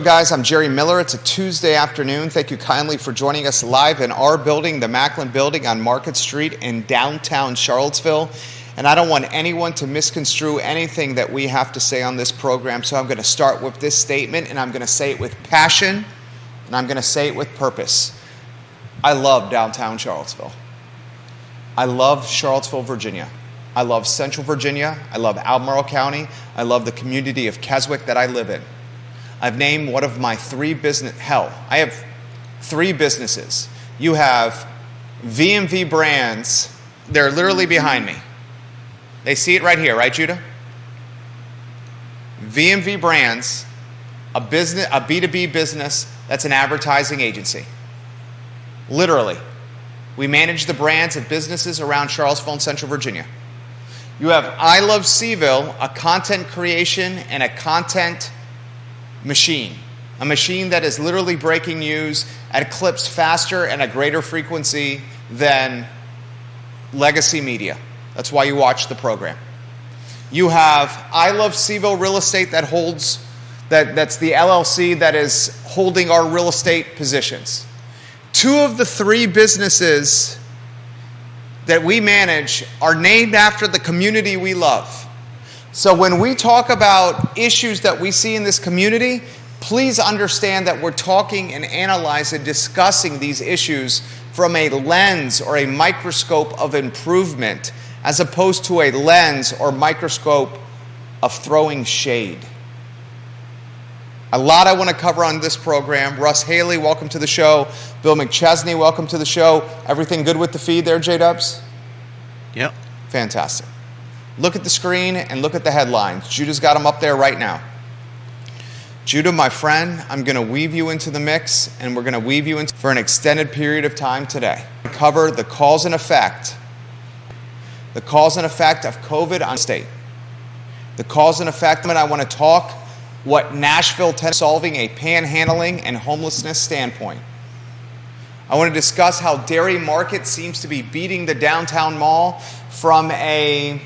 guys? I'm Jerry Miller. It's a Tuesday afternoon. Thank you kindly for joining us live in our building, the Macklin Building on Market Street in downtown Charlottesville. And I don't want anyone to misconstrue anything that we have to say on this program, so I'm going to start with this statement, and I'm going to say it with passion, and I'm going to say it with purpose. I love downtown Charlottesville. I love Charlottesville, Virginia. I love Central Virginia. I love Albemarle County. I love the community of Keswick that I live in. I've named one of my I have three businesses. You have V&V Brands. They're literally behind me. They see it right here, right, Judah? V&V Brands, a B2B business that's an advertising agency. Literally. We manage the brands of businesses around Charlottesville and Central Virginia. You have I Love CVille, a content creation and a content machine. A machine that is literally breaking news at clips faster and a greater frequency than legacy media. That's why you watch the program. You have I Love CVille Real Estate that's the LLC that is holding our real estate positions. Two of the three businesses that we manage are named after the community we love. So when we talk about issues that we see in this community, please understand that we're talking and analyzing, discussing these issues from a lens or a microscope of improvement, as opposed to a lens or microscope of throwing shade. A lot I want to cover on this program. Russ Haley, welcome to the show. Bill McChesney, welcome to the show. Everything good with the feed there, J-Dubs? Yep. Fantastic. Look at the screen and look at the headlines. Judah's got them up there right now. Judah, my friend, I'm going to weave you into the mix, and we're going to weave you into for an extended period of time today. Cover the cause and effect. The cause and effect of COVID on state. The cause and effect, and I want to talk what Nashville solving a panhandling and homelessness standpoint. I want to discuss how Dairy Market seems to be beating the downtown mall from a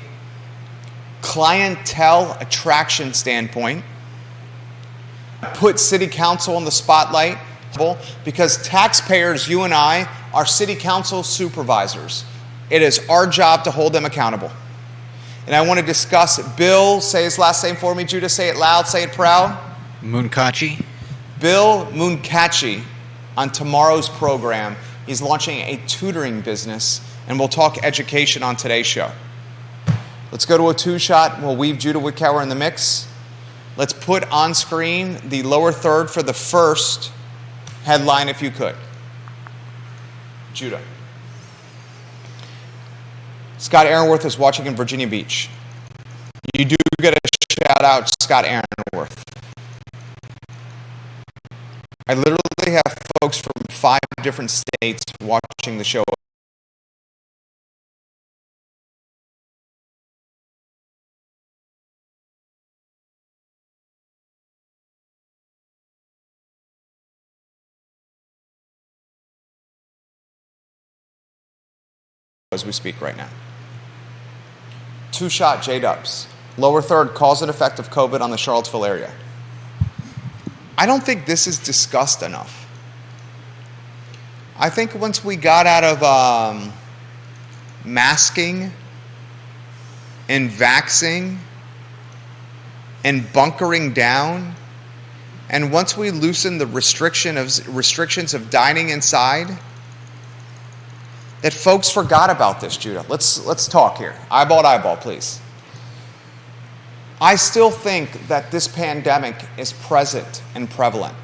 clientele attraction standpoint. Put City Council in the spotlight because taxpayers, you and I, are City Council supervisors. It is our job to hold them accountable. And I want to discuss Bill, say his last name for me, Judah, say it loud, say it proud. Munkacsy. Bill Munkacsy on tomorrow's program. He's launching a tutoring business, and we'll talk education on today's show. Let's go to a two-shot. We'll weave Judah Wickower in the mix. Let's put on screen the lower third for the first headline, if you could. Judah. Scott Aaronworth is watching in Virginia Beach. You do get a shout out, Scott Aaronworth. I literally have folks from 5 different states watching the show. As we speak right now. Two-shot J-Dubs. Lower third, cause and effect of COVID on the Charlottesville area. I don't think this is discussed enough. I think once we got out of masking and vaxxing and bunkering down, and once we loosened the restrictions of dining inside, that folks forgot about this, Judah. Let's talk here. Eyeball to eyeball, please. I still think that this pandemic is present and prevalent.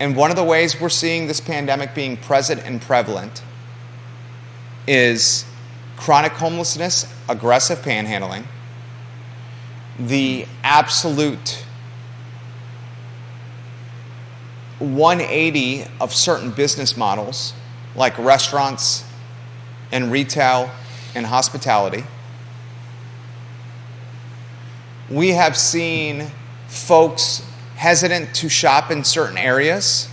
And one of the ways we're seeing this pandemic being present and prevalent is chronic homelessness, aggressive panhandling, the absolute 180 of certain business models, like restaurants and retail and hospitality. We have seen folks hesitant to shop in certain areas,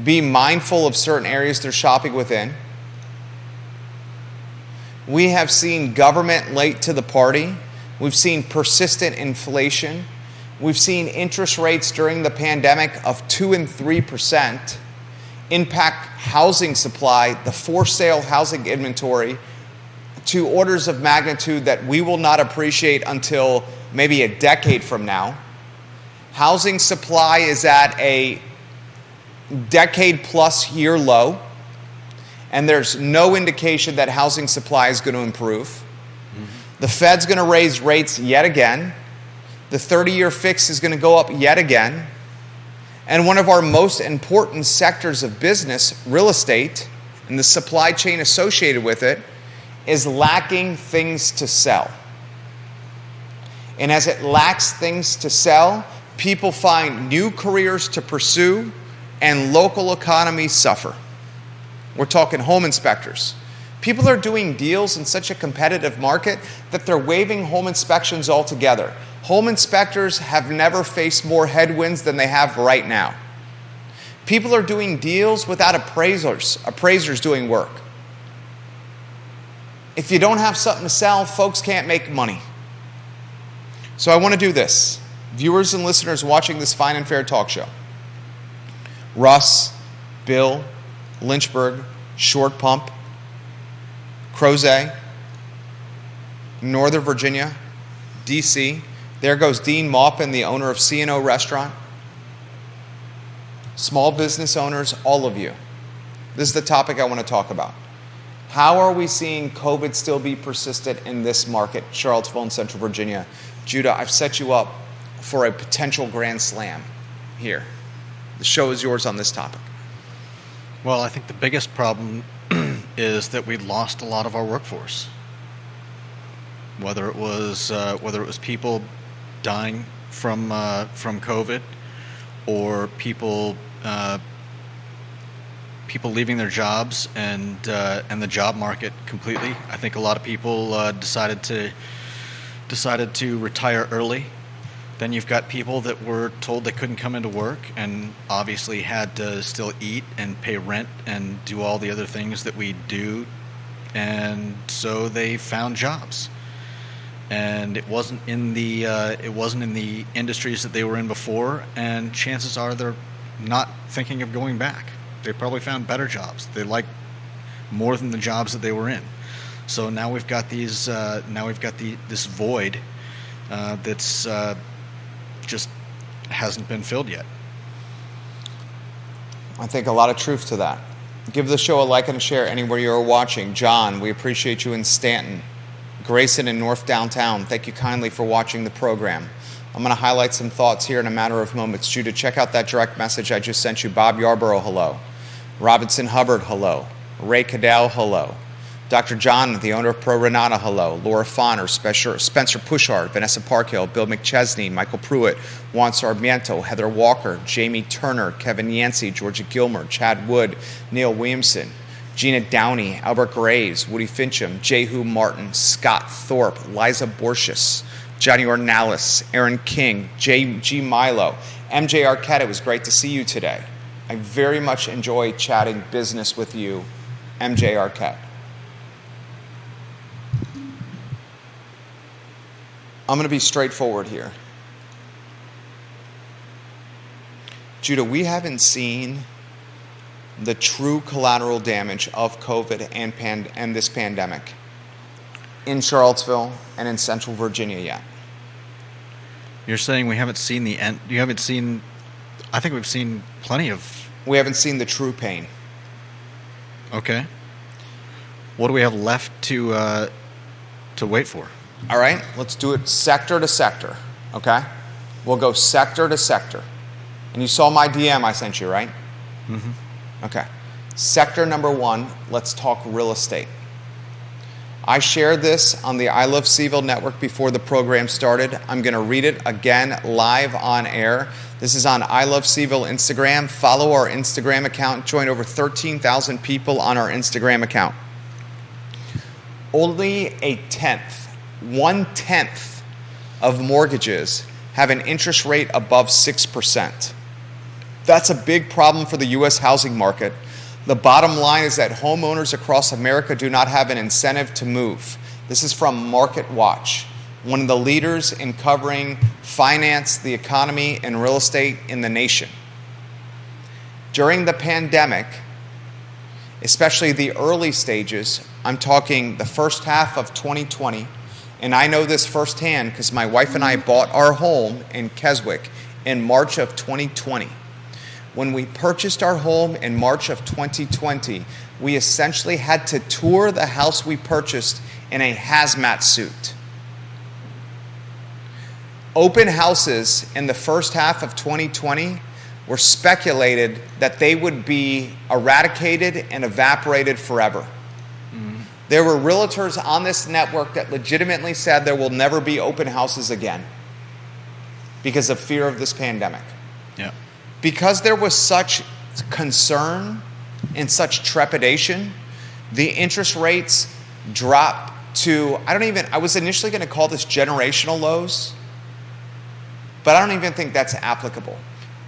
be mindful of certain areas they're shopping within. We have seen government late to the party. We've seen persistent inflation. We've seen interest rates during the pandemic of 2 and 3% impact housing supply, the for-sale housing inventory, to orders of magnitude that we will not appreciate until maybe a decade from now. Housing supply is at a decade-plus year low, and there's no indication that housing supply is going to improve. Mm-hmm. The Fed's going to raise rates yet again. The 30-year fix is going to go up yet again. And one of our most important sectors of business, real estate, and the supply chain associated with it, is lacking things to sell. And as it lacks things to sell, people find new careers to pursue, and local economies suffer. We're talking home inspectors. People are doing deals in such a competitive market that they're waiving home inspections altogether. Home inspectors have never faced more headwinds than they have right now. People are doing deals without appraisers doing work. If you don't have something to sell, folks can't make money. So I want to do this. Viewers and listeners watching this fine and fair talk show. Russ, Bill, Lynchburg, Short Pump, Crozet, Northern Virginia, D.C. There goes Dean Maupin, the owner of C&O Restaurant. Small business owners, all of you. This is the topic I want to talk about. How are we seeing COVID still be persistent in this market, Charlottesville and Central Virginia? Judah, I've set you up for a potential grand slam here. The show is yours on this topic. Well, I think the biggest problem is that we lost a lot of our workforce. Whether it was people dying from COVID, or people leaving their jobs and the job market completely. I think a lot of people decided to retire early. Then you've got people that were told they couldn't come into work and obviously had to still eat and pay rent and do all the other things that we do, and so they found jobs. And it wasn't in the industries that they were in before, and chances are they're not thinking of going back. They probably found better jobs. They like more than the jobs that they were in. So now we've got this void that's just hasn't been filled yet. I think a lot of truth to that. Give the show a like and a share anywhere you're watching. John, we appreciate you in Stanton. Grayson in North Downtown, thank you kindly for watching the program. I'm going to highlight some thoughts here in a matter of moments. Judah, check out that direct message I just sent you. Bob Yarborough, hello. Robinson Hubbard, hello. Ray Cadell, hello. Dr. John, the owner of Pro Renata, hello. Laura Fonner, Spencer Pushard, Vanessa Parkhill, Bill McChesney, Michael Pruitt, Juan Sarmiento, Heather Walker, Jamie Turner, Kevin Yancey, Georgia Gilmer, Chad Wood, Neil Williamson, Gina Downey, Albert Graves, Woody Fincham, Jehu Martin, Scott Thorpe, Liza Borchis, Johnny Ornalis, Aaron King, G. Milo, MJ Arquette, it was great to see you today. I very much enjoy chatting business with you, MJ Arquette. I'm going to be straightforward here. Judah, we haven't seen the true collateral damage of COVID and this pandemic in Charlottesville and in Central Virginia yet. You're saying we haven't seen the end? You haven't seen? I think we've seen plenty of. We haven't seen the true pain. Okay. What do we have left to wait for? All right, let's do it sector to sector, okay? We'll go sector to sector. And you saw my DM I sent you, right? Mm-hmm. Okay. Sector number 1, let's talk real estate. I shared this on the I Love CVille Network before the program started. I'm going to read it again live on air. This is on I Love CVille Instagram. Follow our Instagram account. Join over 13,000 people on our Instagram account. Only a 1/10 of mortgages have an interest rate above 6%. That's a big problem for the U.S. housing market. The bottom line is that homeowners across America do not have an incentive to move. This is from Market Watch. one of the leaders in covering finance, the economy, and real estate in the nation. During the pandemic, especially the early stages, I'm talking the first half of 2020, and I know this firsthand because my wife and I bought our home in Keswick in March of 2020. When we purchased our home in March of 2020, we essentially had to tour the house we purchased in a hazmat suit. Open houses in the first half of 2020 were speculated that they would be eradicated and evaporated forever. Mm-hmm. There were realtors on this network that legitimately said there will never be open houses again because of fear of this pandemic. Yeah. Because there was such concern and such trepidation, the interest rates dropped to, I was initially going to call this generational lows, but I don't even think that's applicable.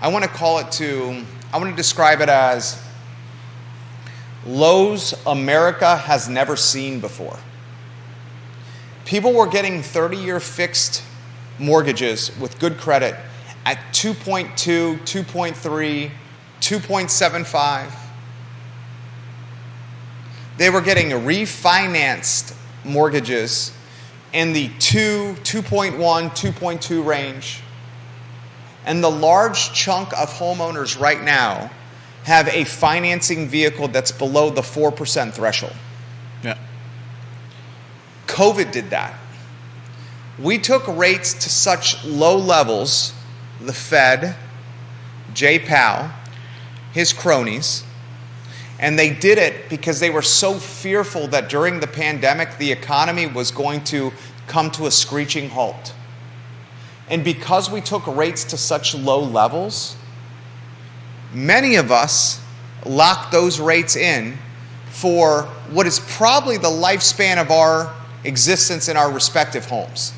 I want to describe it as lows America has never seen before. People were getting 30-year fixed mortgages with good credit at 2.2, 2.3, 2.75. They were getting refinanced mortgages in the 2.1, 2.2 range. And the large chunk of homeowners right now have a financing vehicle that's below the 4% threshold. Yeah. COVID did that. We took rates to such low levels, the Fed, Jay Powell, his cronies, and they did it because they were so fearful that during the pandemic the economy was going to come to a screeching halt. And because we took rates to such low levels, many of us locked those rates in for what is probably the lifespan of our existence in our respective homes.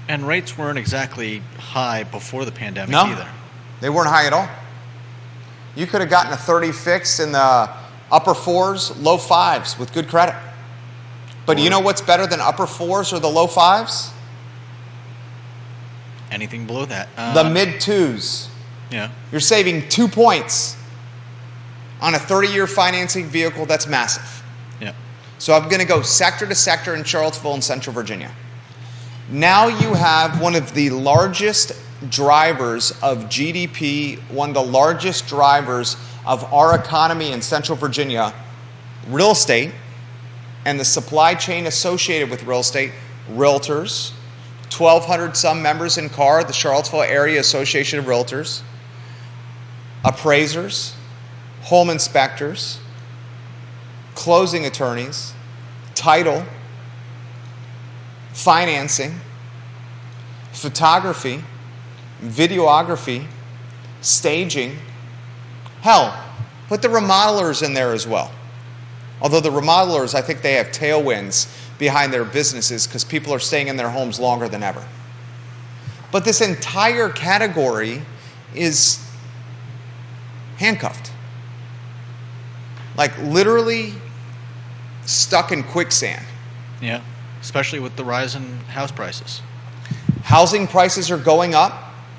And rates weren't exactly high before the pandemic either. They weren't high at all. You could have gotten a 30 fix in the upper 4s, low 5s with good credit. But you know what's better than upper 4s or the low 5s? Anything below that. The mid 2s. Yeah. You're saving 2 points on a 30-year financing vehicle that's massive. Yeah. So I'm going to go sector to sector in Charlottesville and Central Virginia. Now you have one of the largest drivers of GDP, one of the largest drivers of our economy in Central Virginia, real estate, and the supply chain associated with real estate, realtors, 1,200 some members in CAR, the Charlottesville Area Association of Realtors, appraisers, home inspectors, closing attorneys, title, financing, photography, videography, staging. Hell, put the remodelers in there as well. Although the remodelers, I think they have tailwinds behind their businesses because people are staying in their homes longer than ever. But this entire category is handcuffed. Like literally stuck in quicksand. Yeah, especially with the rise in house prices. Housing prices are going up.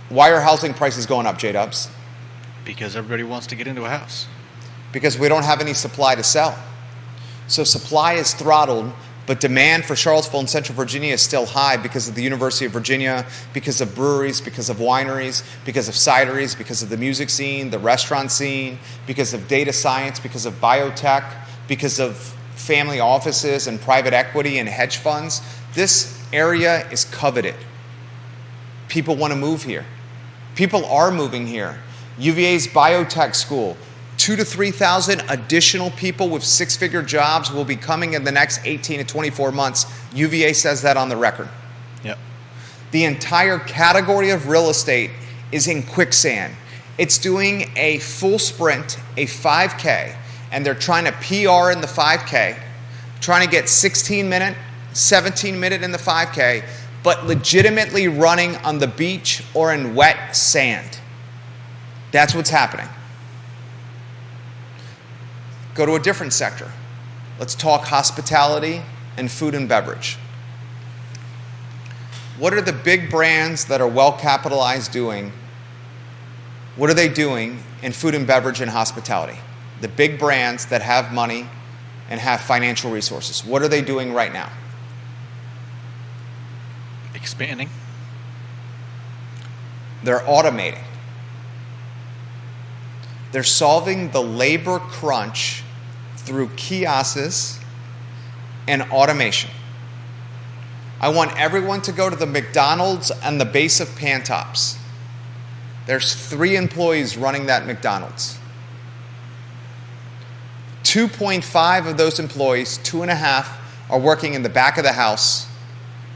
Why are housing prices going up, J-Dubs? Because everybody wants to get into a house. Because we don't have any supply to sell. So supply is throttled, but demand for Charlottesville and Central Virginia is still high because of the University of Virginia, because of breweries, because of wineries, because of cideries, because of the music scene, the restaurant scene, because of data science, because of biotech, because of family offices and private equity and hedge funds. This area is coveted. People want to move here. People are moving here. UVA's biotech school, 2,000 to 3,000 additional people with six-figure jobs will be coming in the next 18 to 24 months. UVA says that on the record. Yep. The entire category of real estate is in quicksand. It's doing a full sprint, a 5K, and they're trying to PR in the 5K, trying to get 16-minute, 17-minute in the 5K, but legitimately running on the beach or in wet sand. That's what's happening. Go to a different sector. Let's talk hospitality and food and beverage. What are the big brands that are well capitalized doing? What are they doing in food and beverage and hospitality? The big brands that have money and have financial resources. What are they doing right now? Expanding. They're automating. They're solving the labor crunch through kiosks and automation. I want everyone to go to the McDonald's and the base of Pantops. There's 3 employees running that McDonald's. 2.5 of those employees, 2.5, are working in the back of the house,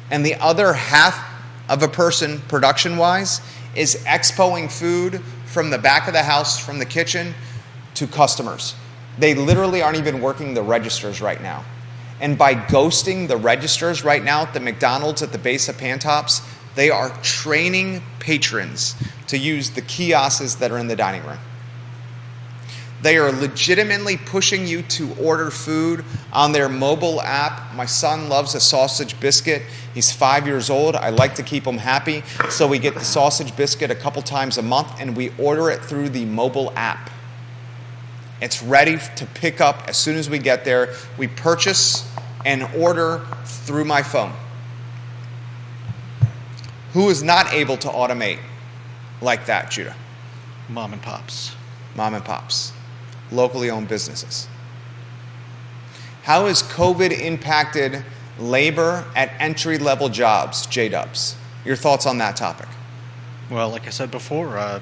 and the other half of a person, production-wise, is expoing food from the back of the house, from the kitchen, to customers. They literally aren't even working the registers right now. And by ghosting the registers right now at the McDonald's at the base of Pantops, they are training patrons to use the kiosks that are in the dining room. They are legitimately pushing you to order food on their mobile app. My son loves a sausage biscuit. He's 5 years old. I like to keep him happy, so we get the sausage biscuit a couple times a month, and we order it through the mobile app. It's ready to pick up as soon as we get there. We purchase and order through my phone. Who is not able to automate like that, Judah? Mom and pops. Mom and pops. Locally owned businesses. How has COVID impacted labor at entry-level jobs, J-Dubs? Your thoughts on that topic? Well, like I said before,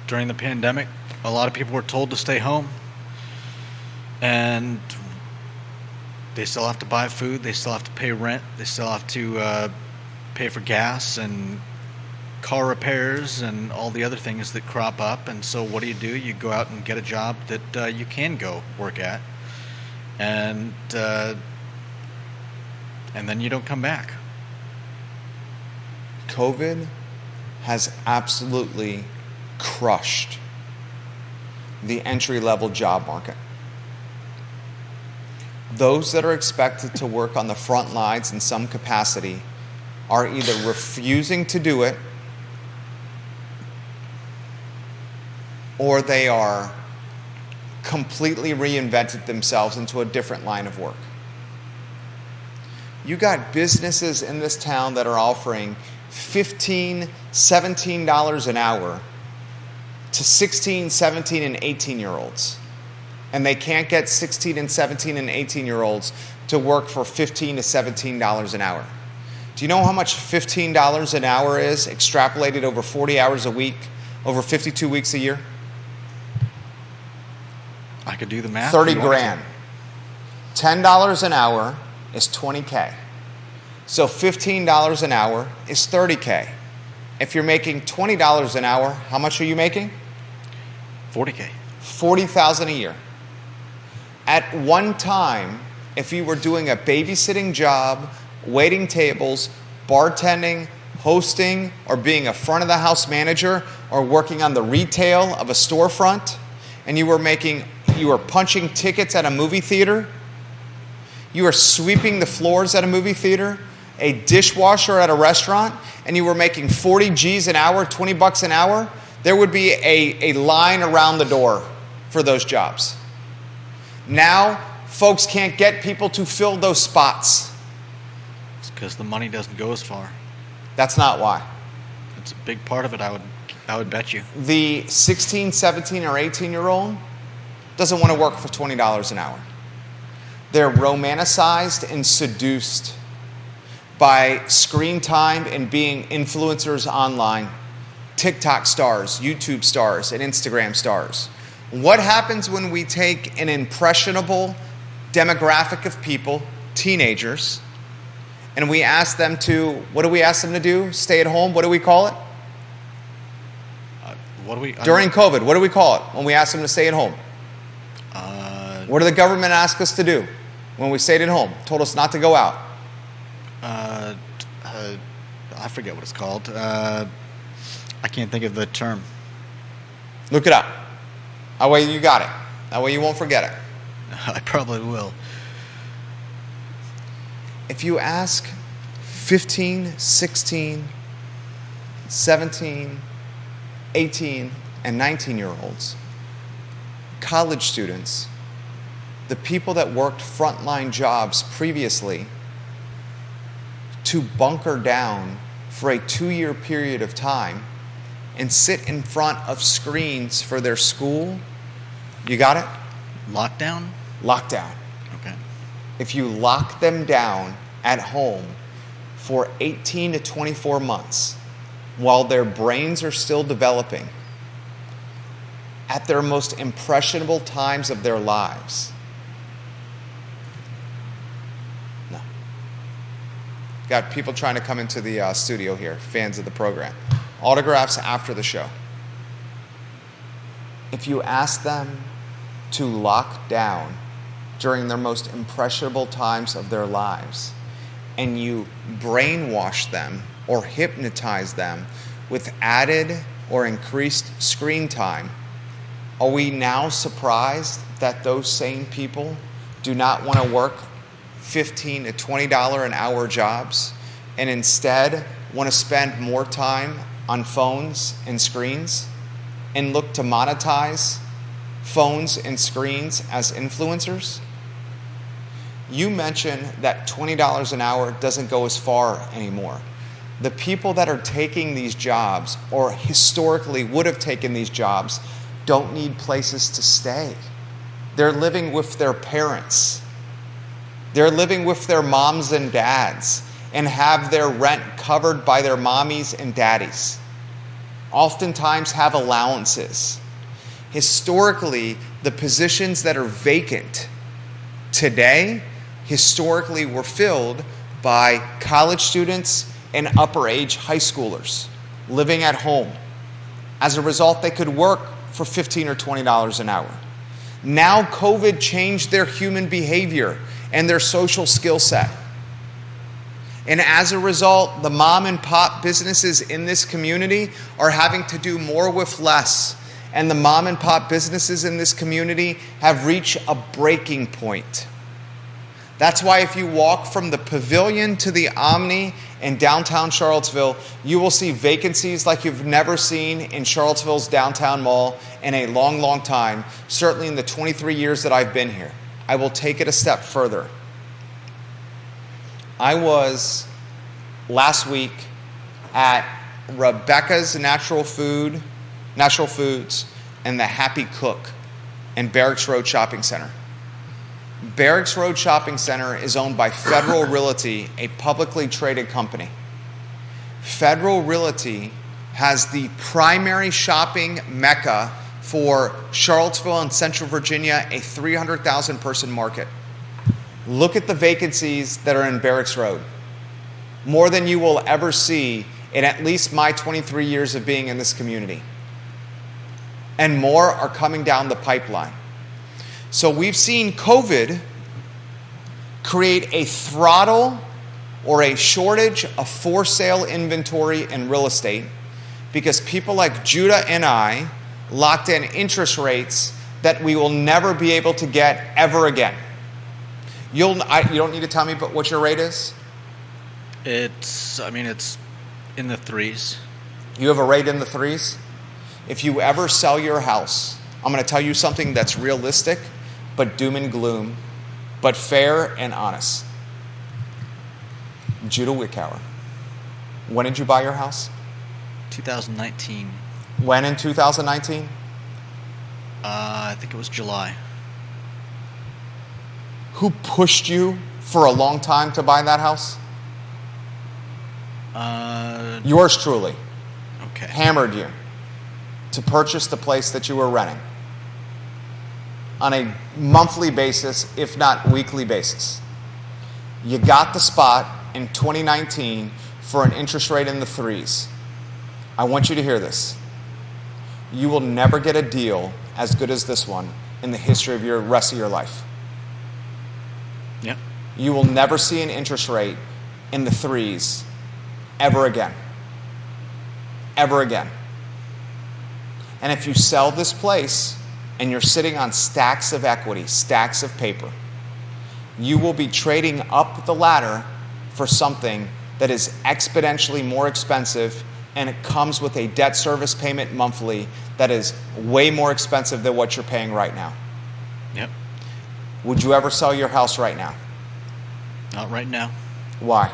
during the pandemic, a lot of people were told to stay home, and they still have to buy food, they still have to pay rent, they still have to pay for gas and car repairs and all the other things that crop up. And so what do? You go out and get a job that you can go work at, and then you don't come back. COVID has absolutely crushed the entry-level job market. Those that are expected to work on the front lines in some capacity are either refusing to do it, or they are completely reinvented themselves into a different line of work. You got businesses in this town that are offering $15, $17 an hour to 16, 17, and 18-year-olds. And they can't get 16 and 17 and 18-year-olds to work for $15 to $17 an hour. Do you know how much $15 an hour is extrapolated over 40 hours a week, over 52 weeks a year? I could do the math. 30 grand. $10 an hour is $20K. So $15 an hour is $30K. If you're making $20 an hour, how much are you making? $40K. $40,000 a year. At one time, if you were doing a babysitting job, waiting tables, bartending, hosting, or being a front of the house manager, or working on the retail of a storefront, and you were punching tickets at a movie theater, you were sweeping the floors at a movie theater, a dishwasher at a restaurant, and you were making 40 G's an hour, 20 bucks an hour, there would be a line around the door for those jobs. Now, folks can't get people to fill those spots. It's because the money doesn't go as far. That's not why. It's a big part of it, I would bet you. The 16, 17, or 18-year-old doesn't want to work for $20 an hour. They're romanticized and seduced by screen time and being influencers online, TikTok stars, YouTube stars, and Instagram stars. What happens when we take an impressionable demographic of people, teenagers, and we ask them to, what do we ask them to do? Stay at home? What do we call it? During COVID, what do we call it when we ask them to stay at home? What did the government ask us to do when we stayed at home? Told us not to go out. I forget what it's called. I can't think of the term. Look it up. That way you got it. That way you won't forget it. I probably will. If you ask 15, 16, 17, 18, and 19-year-olds, college students, the people that worked frontline jobs previously, to bunker down for a 2-year period of time and sit in front of screens for their school. You got it? Lockdown? Lockdown. Okay. If you lock them down at home for 18 to 24 months while their brains are still developing, at their most impressionable times of their lives, no. Got people trying to come into the studio here, fans of the program. Autographs after the show. If you ask them to lock down during their most impressionable times of their lives, and you brainwash them or hypnotize them with added or increased screen time, are we now surprised that those same people do not want to work $15 to $20 an hour jobs and instead want to spend more time on phones and screens and look to monetize phones and screens as influencers? You mentioned that $20 an hour doesn't go as far anymore. The people that are taking these jobs, or historically would have taken these jobs, don't need places to stay. They're living with their parents. They're living with their moms and dads and have their rent covered by their mommies and daddies. Oftentimes have allowances. Historically, the positions that are vacant today historically were filled by college students and upper age high schoolers living at home. As a result, they could work for $15 or $20 an hour. Now COVID changed their human behavior and their social skill set. And as a result, the mom and pop businesses in this community are having to do more with less. And the mom and pop businesses in this community have reached a breaking point. That's why if you walk from the Pavilion to the Omni in downtown Charlottesville, you will see vacancies like you've never seen in Charlottesville's downtown mall in a long, long time, certainly in the 23 years that I've been here. I will take it a step further. I was last week at Rebecca's Natural Foods and the Happy Cook in Barracks Road Shopping Center. Barracks Road Shopping Center is owned by Federal Realty, a publicly traded company. Federal Realty has the primary shopping mecca for Charlottesville and Central Virginia, a 300,000 person market. Look at the vacancies that are in Barracks Road. More than you will ever see in at least my 23 years of being in this community. And more are coming down the pipeline. So we've seen COVID create a throttle or a shortage of for sale inventory in real estate because people like Judah and I locked in interest rates that we will never be able to get ever again. You don't need to tell me what your rate is? It's in the threes. You have a rate in the threes? If you ever sell your house, I'm going to tell you something that's realistic, but doom and gloom, but fair and honest. Judah Wickower, when did you buy your house? 2019. When in 2019? I think it was July. Who pushed you for a long time to buy that house? Yours truly. Okay. Hammered you to purchase the place that you were renting on a monthly basis, if not weekly basis. You got the spot in 2019 for an interest rate in the threes. I want you to hear this. You will never get a deal as good as this one in the history of your rest of your life. Yep. You will never see an interest rate in the threes ever again. Ever again. And if you sell this place and you're sitting on stacks of equity, stacks of paper, you will be trading up the ladder for something that is exponentially more expensive, and it comes with a debt service payment monthly that is way more expensive than what you're paying right now. Yep. Would you ever sell your house right now? Not right now. Why?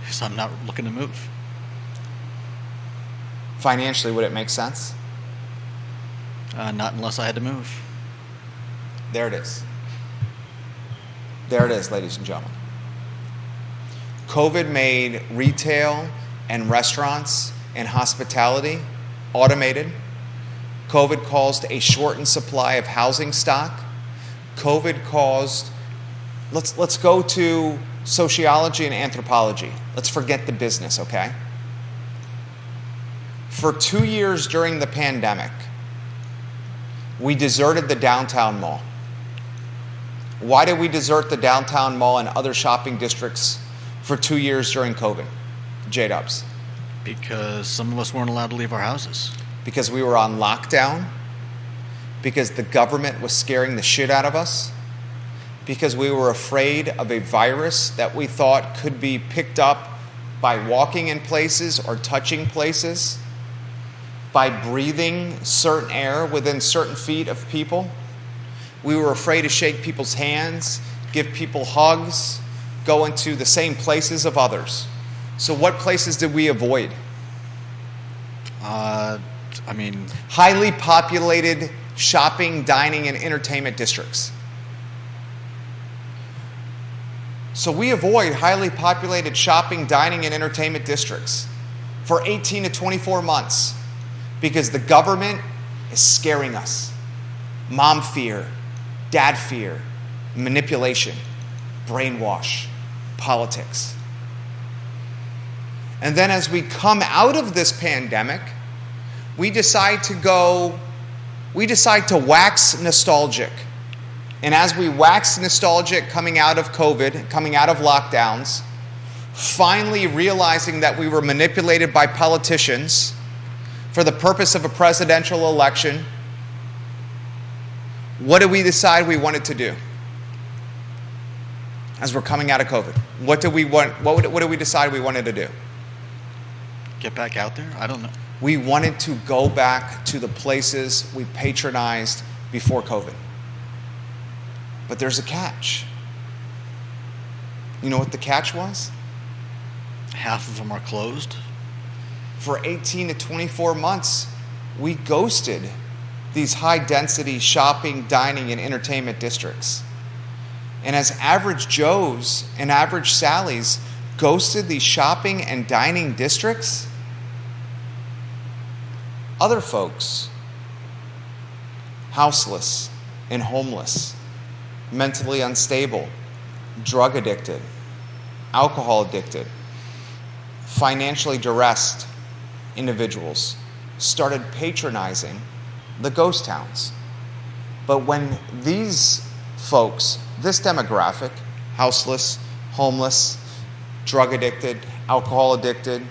Because I'm not looking to move. Financially, would it make sense? Not unless I had to move. There it is. There it is, ladies and gentlemen. COVID made retail and restaurants and hospitality automated. COVID caused a shortened supply of housing stock. COVID caused, let's go to sociology and anthropology. Let's forget the business, okay? For 2 years during the pandemic, we deserted the downtown mall. Why did we desert the downtown mall and other shopping districts for 2 years during COVID? J-Dubs. Because some of us weren't allowed to leave our houses. Because we were on lockdown, because the government was scaring the shit out of us, because we were afraid of a virus that we thought could be picked up by walking in places or touching places, by breathing certain air within certain feet of people. We were afraid to shake people's hands, give people hugs, go into the same places of others. So what places did we avoid? Highly populated shopping, dining, and entertainment districts. So we avoid highly populated shopping, dining, and entertainment districts for 18 to 24 months because the government is scaring us. Mom fear, dad fear, manipulation, brainwash, politics. And then as we come out of this pandemic, we decide to wax nostalgic. And as we wax nostalgic coming out of COVID, coming out of lockdowns, finally realizing that we were manipulated by politicians for the purpose of a presidential election, what did we decide we wanted to do? As we're coming out of COVID, what did we decide we wanted to do? Get back out there? I don't know. We wanted to go back to the places we patronized before COVID. But there's a catch. You know what the catch was? Half of them are closed. For 18 to 24 months, we ghosted these high-density shopping, dining, and entertainment districts. And as average Joes and average Sallys ghosted these shopping and dining districts, other folks, houseless and homeless, mentally unstable, drug addicted, alcohol addicted, financially duressed individuals started patronizing the ghost towns. But when these folks, this demographic, houseless, homeless, drug addicted, alcohol addicted,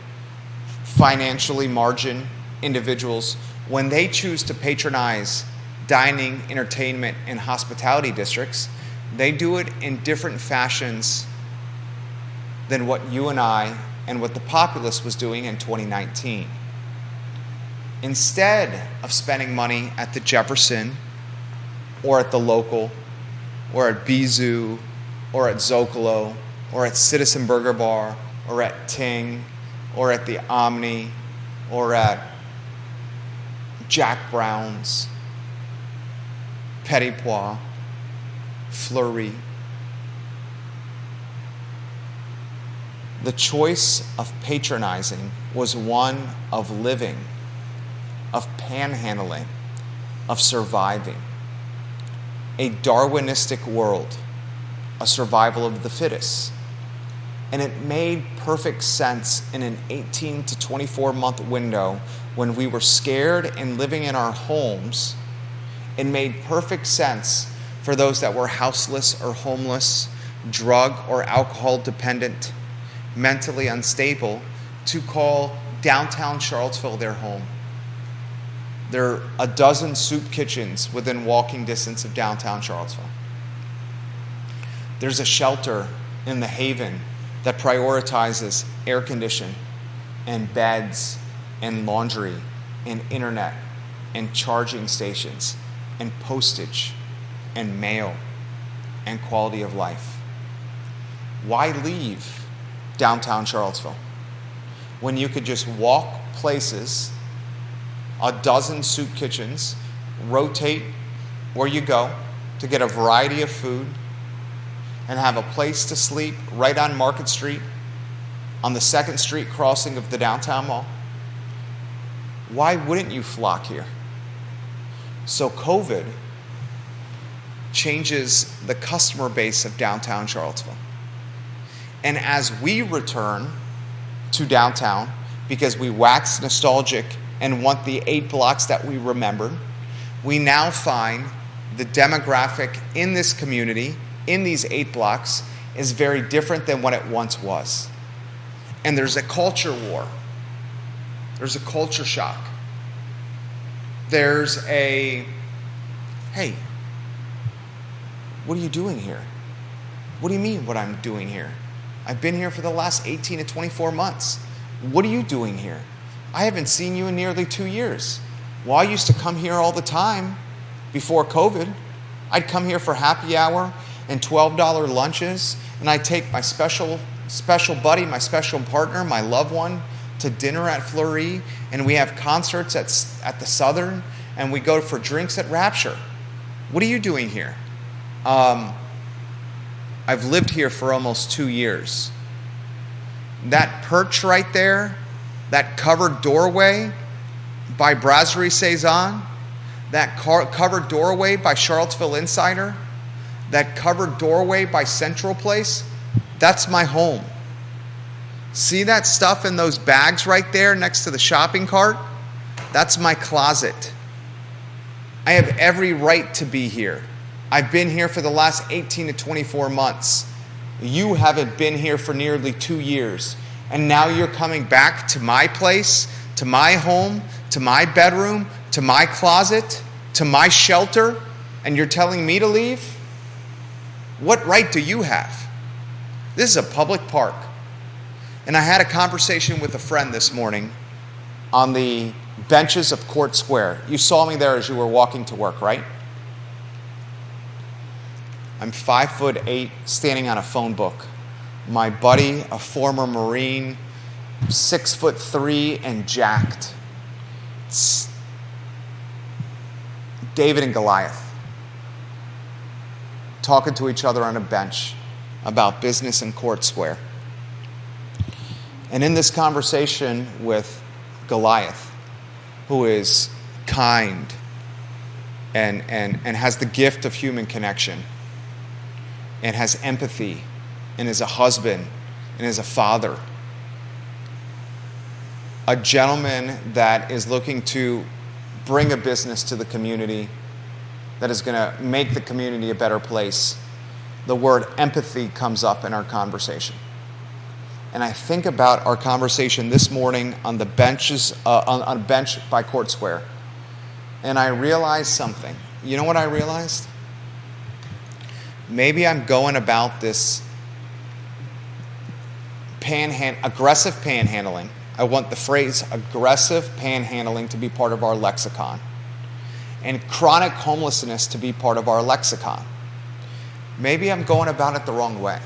financially margined individuals, when they choose to patronize dining, entertainment, and hospitality districts, they do it in different fashions than what you and I and what the populace was doing in 2019. Instead of spending money at the Jefferson or at the local or at Bizou or at Zocalo or at Citizen Burger Bar or at Ting or at the Omni or at Jack Brown's, Petit Pois, Fleury. The choice of patronizing was one of living, of panhandling, of surviving. A Darwinistic world, a survival of the fittest. And it made perfect sense in an 18 to 24 month window when we were scared and living in our homes. It made perfect sense for those that were houseless or homeless, drug or alcohol dependent, mentally unstable, to call downtown Charlottesville their home. There are a dozen soup kitchens within walking distance of downtown Charlottesville. There's a shelter in the Haven that prioritizes air conditioning and beds and laundry and internet and charging stations and postage and mail and quality of life? Why leave downtown Charlottesville when you could just walk places, a dozen soup kitchens, rotate where you go to get a variety of food, and have a place to sleep right on Market Street on the 2nd Street crossing of the downtown mall? Why wouldn't you flock here? So COVID changes the customer base of downtown Charlottesville. And as we return to downtown, because we wax nostalgic and want the 8 blocks that we remembered, we now find the demographic in this community, in these 8 blocks, is very different than what it once was. And there's a culture war. There's a culture shock. There's a, hey, what are you doing here? What do you mean what I'm doing here? I've been here for the last 18 to 24 months. What are you doing here? I haven't seen you in nearly 2 years. Well, I used to come here all the time before COVID. I'd come here for happy hour and $12 lunches, and I'd take my special buddy, my special partner, my loved one, to dinner at Fleury, and we have concerts at the Southern, and we go for drinks at Rapture. What are you doing here? I've lived here for almost 2 years. That perch right there, that covered doorway by Brasserie Saison, that covered doorway by Charlottesville Insider, that covered doorway by Central Place, that's my home. See that stuff in those bags right there next to the shopping cart? That's my closet. I have every right to be here. I've been here for the last 18 to 24 months. You haven't been here for nearly 2 years. And now you're coming back to my place, to my home, to my bedroom, to my closet, to my shelter, and you're telling me to leave? What right do you have? This is a public park. And I had a conversation with a friend this morning on the benches of Court Square. You saw me there as you were walking to work, right? I'm 5'8", standing on a phone book. My buddy, a former Marine, 6'3" and jacked. It's David and Goliath talking to each other on a bench about business in Court Square. And in this conversation with Goliath, who is kind and has the gift of human connection and has empathy and is a husband and is a father, a gentleman that is looking to bring a business to the community that is going to make the community a better place, the word empathy comes up in our conversation. And I think about our conversation this morning on the benches, on a bench by Court Square, and I realized something. You know what I realized? Maybe I'm going about this aggressive panhandling. I want the phrase aggressive panhandling to be part of our lexicon, and chronic homelessness to be part of our lexicon. Maybe I'm going about it the wrong way.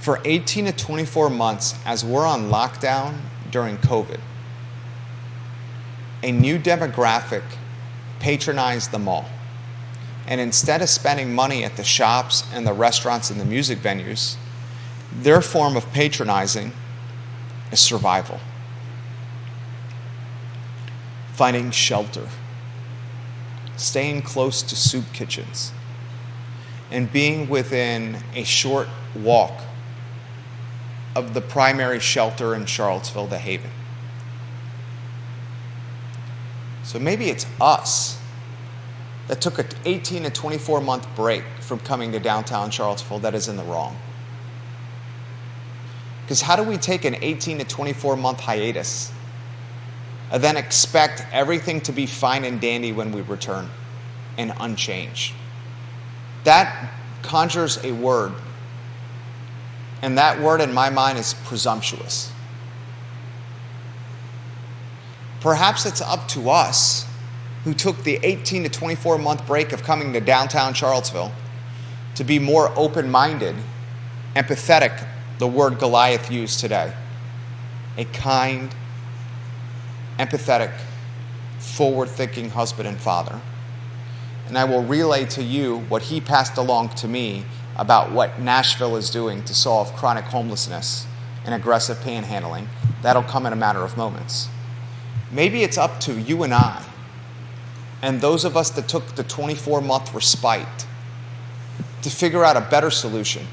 For 18 to 24 months, as we're on lockdown during COVID, a new demographic patronized the mall. And instead of spending money at the shops and the restaurants and the music venues, their form of patronizing is survival. Finding shelter, staying close to soup kitchens, and being within a short walk of the primary shelter in Charlottesville, the Haven. So maybe it's us that took an 18 to 24 month break from coming to downtown Charlottesville that is in the wrong. Because how do we take an 18 to 24 month hiatus and then expect everything to be fine and dandy when we return and unchanged? That conjures a word. And that word in my mind is presumptuous. Perhaps it's up to us who took the 18 to 24 month break of coming to downtown Charlottesville to be more open-minded, empathetic, the word Goliath used today. A kind, empathetic, forward-thinking husband and father. And I will relay to you what he passed along to me about what Nashville is doing to solve chronic homelessness and aggressive panhandling. That'll come in a matter of moments. Maybe it's up to you and I, and those of us that took the 24-month respite, to figure out a better solution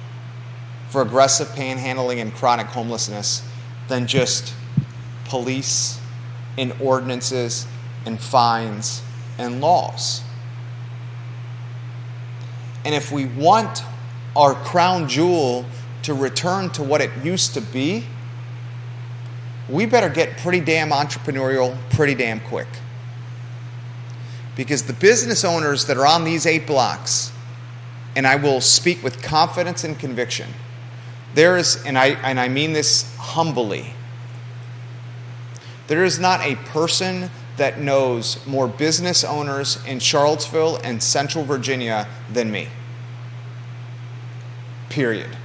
for aggressive panhandling and chronic homelessness than just police and ordinances and fines and laws. And if we want our crown jewel to return to what it used to be, we better get pretty damn entrepreneurial pretty damn quick. Because the business owners that are on these 8 blocks, and I will speak with confidence and conviction, there is, and I mean this humbly, there is not a person that knows more business owners in Charlottesville and Central Virginia than me. Period.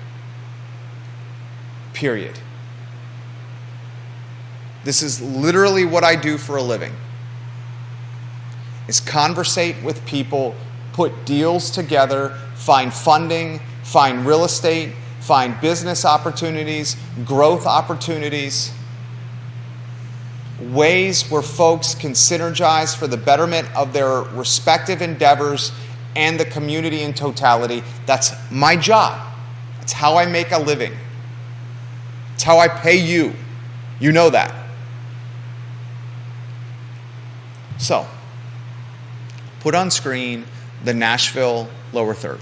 Period. This is literally what I do for a living, is conversate with people, put deals together, find funding, find real estate, find business opportunities, growth opportunities, ways where folks can synergize for the betterment of their respective endeavors and the community in totality. That's my job. That's how I make a living. It's how I pay you. You know that. So, put on screen the Nashville lower third.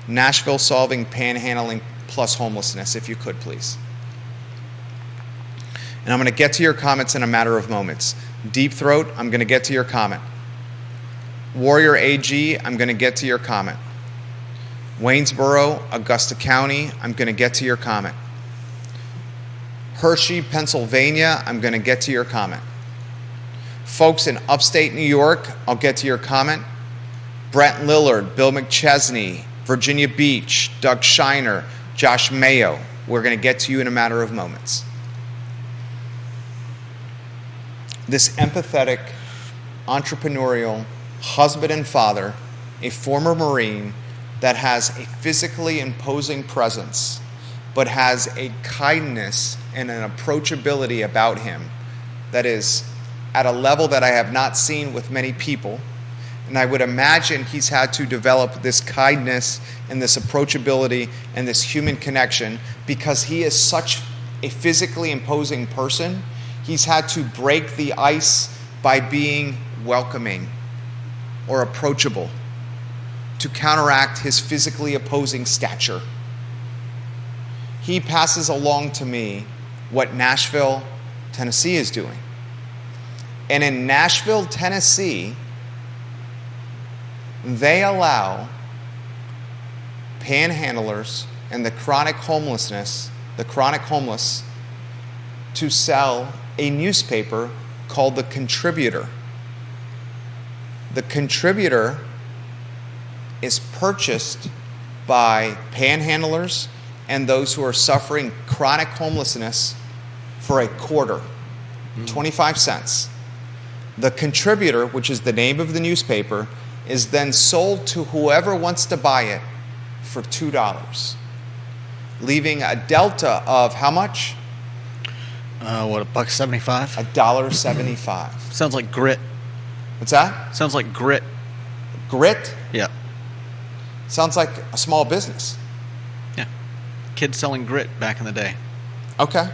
Nashville solving panhandling plus homelessness, if you could, please. And I'm going to get to your comments in a matter of moments. Deep Throat, I'm going to get to your comment. Warrior AG, I'm going to get to your comment. Waynesboro, Augusta County, I'm going to get to your comment. Hershey, Pennsylvania, I'm going to get to your comment. Folks in upstate New York, I'll get to your comment. Brent Lillard, Bill McChesney, Virginia Beach, Doug Shiner, Josh Mayo. We're going to get to you in a matter of moments. This empathetic, entrepreneurial husband and father, a former Marine that has a physically imposing presence, but has a kindness and an approachability about him that is at a level that I have not seen with many people. And I would imagine he's had to develop this kindness and this approachability and this human connection because he is such a physically imposing person. He's had to break the ice by being welcoming or approachable to counteract his physically opposing stature. He passes along to me what Nashville, Tennessee is doing. And in Nashville, Tennessee, they allow panhandlers and the chronic homeless to sell a newspaper called The Contributor. The Contributor is purchased by panhandlers and those who are suffering chronic homelessness for a quarter, 25 cents. The Contributor, which is the name of the newspaper, is then sold to whoever wants to buy it for $2, leaving a delta of how much? $1.75? $1.75. Sounds like grit. What's that? Sounds like grit. Grit? Yeah. Sounds like a small business. Yeah. Kids selling grit back in the day. Okay.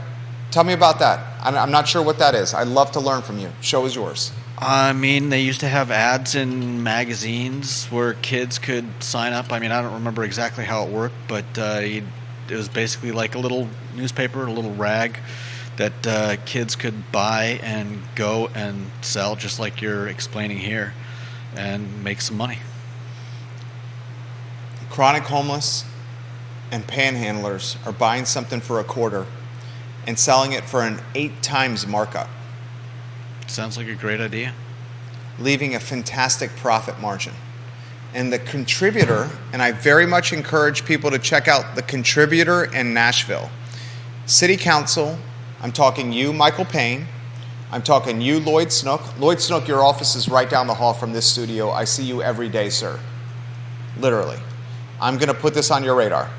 Tell me about that. I'm not sure what that is. I'd love to learn from you. Show is yours. I mean, they used to have ads in magazines where kids could sign up. I mean, I don't remember exactly how it worked, but it was basically like a little newspaper, a little rag that kids could buy and go and sell, just like you're explaining here, and make some money. chronic homeless and panhandlers are buying something for $0.25 and selling it for an 8 times markup, Sounds like a great idea. leaving a fantastic profit margin. And the Contributor, and I very much encourage people to check out the Contributor in Nashville. City Council, I'm talking you, Michael Payne. I'm talking you, Lloyd Snook. Lloyd Snook, your office is right down the hall from this studio. I see you every day, sir. Literally. I'm going to put this on your radar.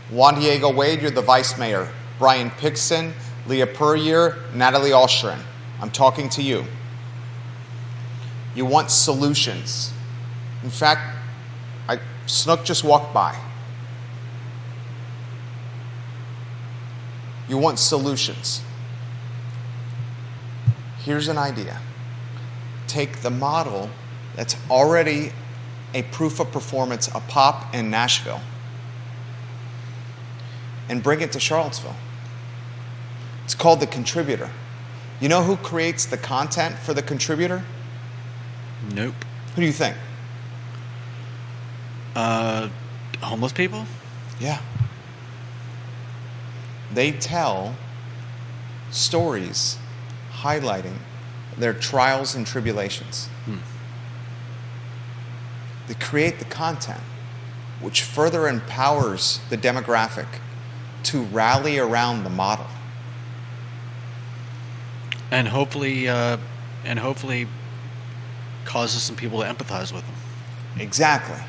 Juan Diego Wade, you're the vice mayor. Brian Pixon, Leah Puryear, Natalie Ostrin. I'm talking to you. You want solutions. In fact, Snook just walked by. You want solutions. Here's an idea. Take the model that's already a proof of performance, a pop in Nashville, and bring it to Charlottesville. It's called the Contributor. You know who creates the content for the Contributor? Nope. Who do you think? Homeless people? Yeah. They tell stories highlighting their trials and tribulations. They create the content, which further empowers the demographic to rally around the model. And hopefully causes some people to empathize with them. Exactly.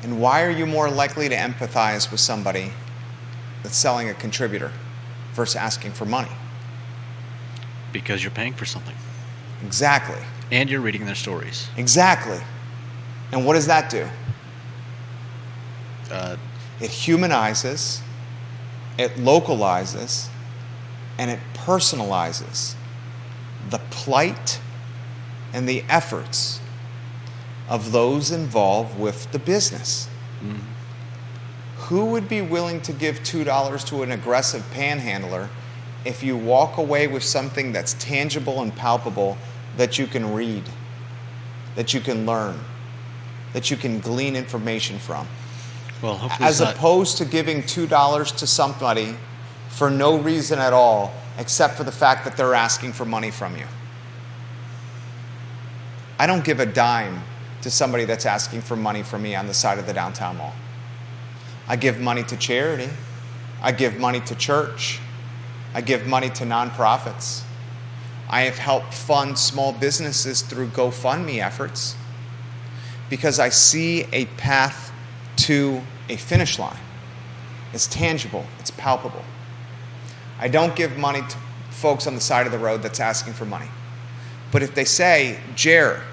And why are you more likely to empathize with somebody that's selling a Contributor versus asking for money? Because you're paying for something. Exactly. And you're reading their stories. Exactly. And what does that do? It humanizes, it localizes, and it personalizes the plight and the efforts of those involved with the business. Mm-hmm. Who would be willing to give $2 to an aggressive panhandler if you walk away with something that's tangible and palpable that you can read, that you can learn, that you can glean information from? Well, hopefully as opposed to giving $2 to somebody for no reason at all except for the fact that they're asking for money from you. I don't give a dime to somebody that's asking for money from me on the side of the downtown mall. I give money to charity. I give money to church. I give money to nonprofits. I have helped fund small businesses through GoFundMe efforts because I see a path to a finish line. It's tangible. It's palpable. I don't give money to folks on the side of the road that's asking for money. But if they say, Jer,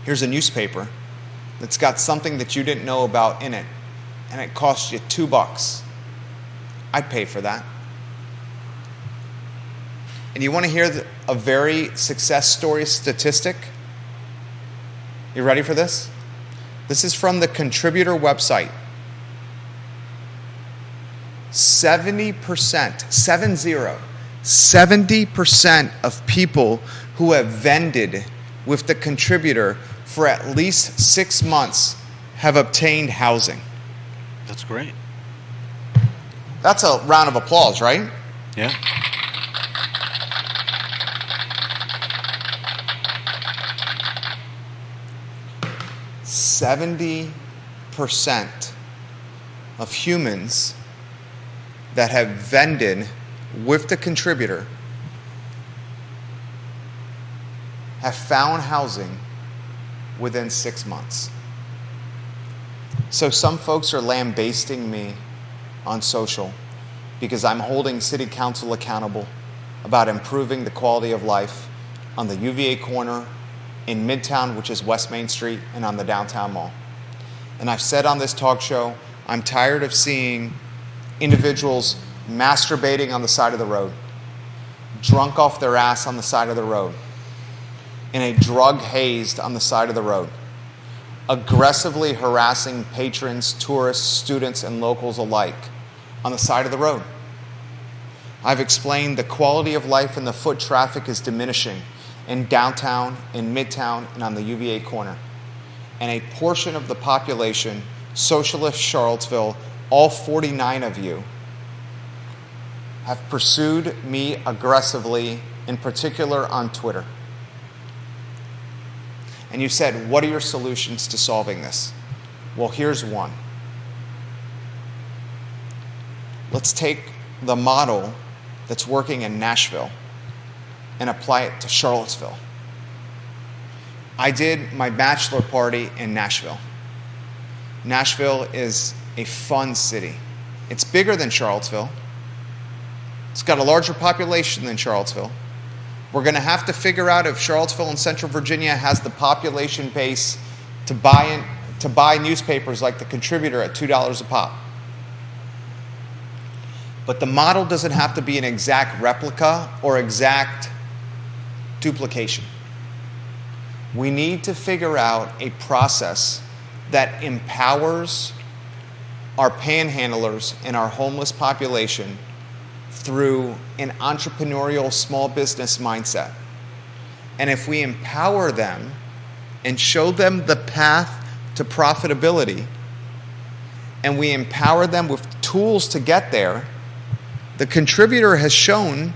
here's a newspaper that's got something that you didn't know about in it, and it costs you $2, I'd pay for that. And you want to hear a very success story statistic? You ready for this? This is from the Contributor website. 70% of people who have vended with the Contributor for at least 6 months have obtained housing. That's great. That's a round of applause, right? Yeah. %70 of humans that have vended with the Contributor have found housing within 6 months. So some folks are lambasting me on social because I'm holding city council accountable about improving the quality of life on the UVA corner in Midtown, which is West Main Street, and on the downtown mall. And I've said on this talk show, I'm tired of seeing individuals masturbating on the side of the road, drunk off their ass on the side of the road, in a drug hazed on the side of the road, aggressively harassing patrons, tourists, students, and locals alike on the side of the road. I've explained the quality of life and the foot traffic is diminishing in downtown, in Midtown, and on the UVA corner. and a portion of the population, socialist Charlottesville, all 49 of you, have pursued me aggressively, in particular on Twitter. And you said, what are your solutions to solving this? Well, here's one. Let's take the model that's working in Nashville and apply it to Charlottesville. I did my bachelor party in Nashville. Nashville is a fun city. It's bigger than Charlottesville. It's got a larger population than Charlottesville. We're going to have to figure out if Charlottesville and Central Virginia has the population base to buy newspapers like the Contributor at $2 a pop. But the model doesn't have to be an exact replica or exact duplication. We need to figure out a process that empowers our panhandlers and our homeless population through an entrepreneurial small business mindset. And if we empower them and show them the path to profitability, and we empower them with tools to get there, the Contributor has shown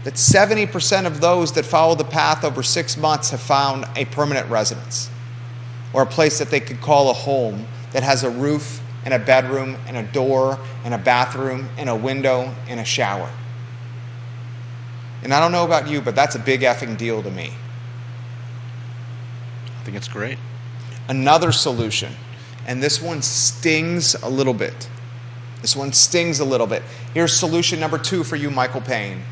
that 70% of those that follow the path over 6 months have found a permanent residence or a place that they could call a home that has a roof and a bedroom and a door and a bathroom and a window and a shower. And I don't know about you, but that's a big effing deal to me. I think it's great. Another solution, and this one stings a little bit. Here's solution number 2 for you, Michael Payne.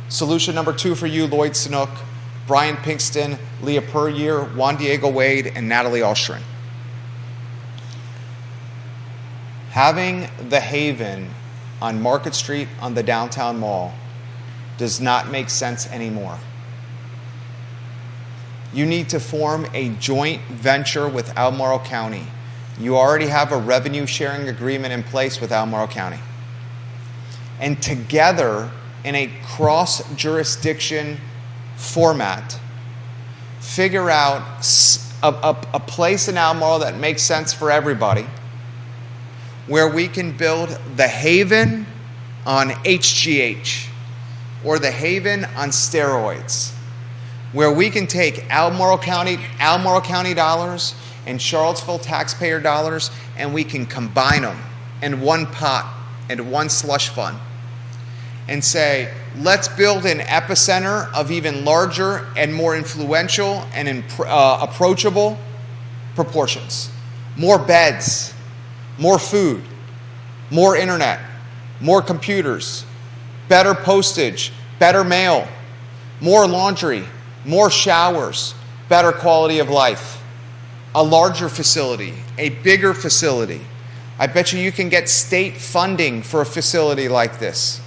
Solution number 2 for you, Lloyd Snook, Brian Pinkston, Leah Puryear, Juan Diego Wade, and Natalie Ostrin. Having the Haven on Market Street on the downtown mall does not make sense anymore. You need to form a joint venture with Albemarle County. You already have a revenue sharing agreement in place with Albemarle County. And together, in a cross-jurisdiction format, figure out a place in Albemarle that makes sense for everybody, where we can build the Haven on HGH or the Haven on steroids, where we can take Albemarle County dollars and Charlottesville taxpayer dollars, and we can combine them in one pot, in one slush fund, and say, let's build an epicenter of even larger and more influential and approachable proportions. More beds, more food, more internet, more computers, better postage, better mail, more laundry, more showers, better quality of life, a larger facility, a bigger facility. I bet you can get state funding for a facility like this.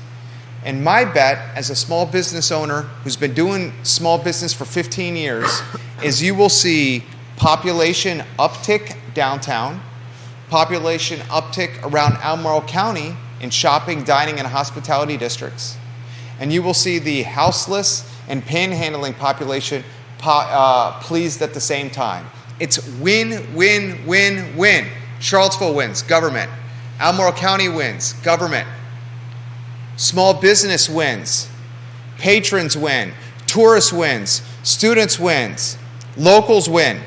And my bet, as a small business owner who's been doing small business for 15 years, is you will see population uptick downtown, population uptick around Albemarle County in shopping, dining, and hospitality districts. And you will see the houseless and panhandling population pleased at the same time. It's win, win, win, win. Charlottesville wins, government. Albemarle County wins, government. Small business wins. Patrons win. Tourists wins. Students wins. Locals win.